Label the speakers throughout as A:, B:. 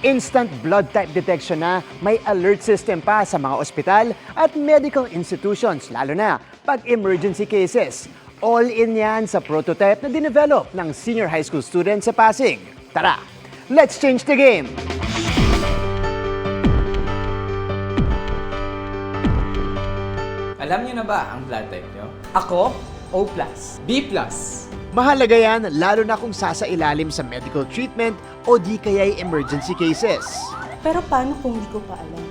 A: Instant blood type detection na, may alert system pa sa mga ospital at medical institutions, lalo na pag emergency cases. All in yan sa prototype na dinevelop ng senior high school student sa Pasig. Tara, let's change the game!
B: Alam niyo na ba ang blood type niyo? Ako, O+, B+.
A: Mahalaga yan lalo na kung sasailalim sa medical treatment o di kaya'y emergency cases.
C: Pero paano kung di ko pa alam?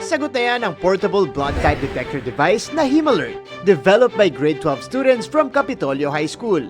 A: Sagot na yan ang portable blood type detector device na Hemalert, developed by grade 12 students from Capitolio High School.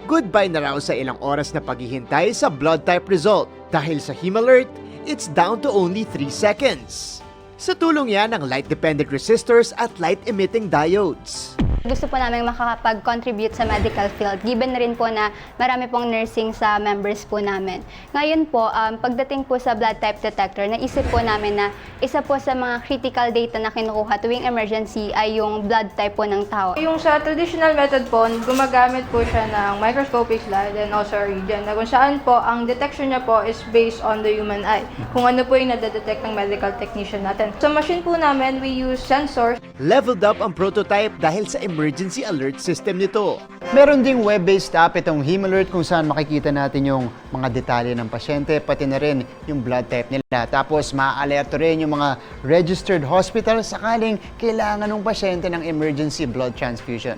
A: Goodbye na raw sa ilang oras na paghihintay sa blood type result. Dahil sa Hemalert, it's down to only 3 seconds. Sa tulong yan ng light-dependent resistors at light-emitting diodes.
D: Gusto po namin makakapag-contribute sa medical field, given na rin po na marami pong nursing sa members po namin. Ngayon po, pagdating po sa blood type detector, naisip po namin na isa po sa mga critical data na kinukuha tuwing emergency ay yung blood type po ng tao.
E: Yung sa traditional method po, gumagamit po siya ng microscopic slide and also a reagent, na kung saan po, ang detection niya po is based on the human eye. Kung ano po yung nadedetect ng medical technician natin. Sa machine po namin, we use sensors.
A: Leveled up ang prototype dahil sa emergency alert system nito.
F: Meron ding web-based app itong Hemalert kung saan makikita natin yung mga detalye ng pasyente, pati na rin yung blood type nila. Tapos maa-alerto rin yung mga registered hospital sakaling kailangan ng pasyente ng emergency blood transfusion.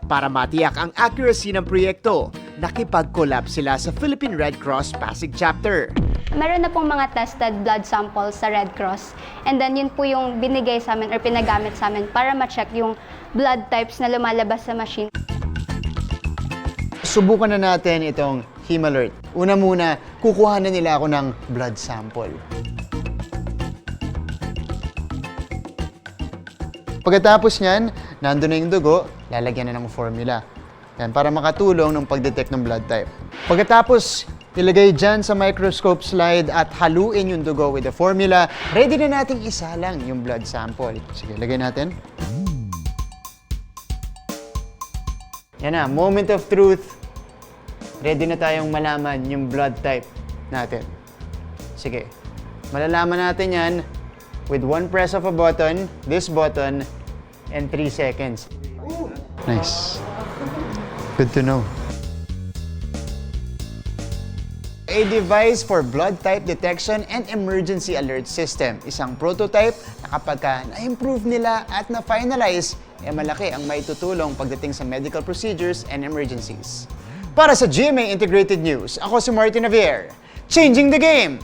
A: Para matiyak ang accuracy ng proyekto, nakipag-collab sila sa Philippine Red Cross Pasig Chapter.
D: Meron na pong mga tested blood samples sa Red Cross. And then yun po yung binigay sa amin or pinagamit sa amin para ma-check yung blood types na lumalabas sa machine.
F: Subukan na natin itong Hemalert. Una muna, kukuha na nila ako ng blood sample. Pagkatapos niyan, nandun na yung dugo, lalagyan na ng formula. Yan, para makatulong ng pagdetect ng blood type. Pagkatapos, ilagay dyan sa microscope slide at haluin yung dugo with the formula, ready na nating isalang yung blood sample. Sige, lagay natin. Yan na, moment of truth. Ready na tayong malaman yung blood type natin. Sige, malalaman natin yan with one press of a button, this button, and 3 seconds. Nice. Good to know. A device for blood type detection and emergency alert system. Isang prototype na kapag na-improve nila at na-finalize, malaki ang maitutulong pagdating sa medical procedures and emergencies. Para sa GMA Integrated News, ako si Martin Javier, changing the game!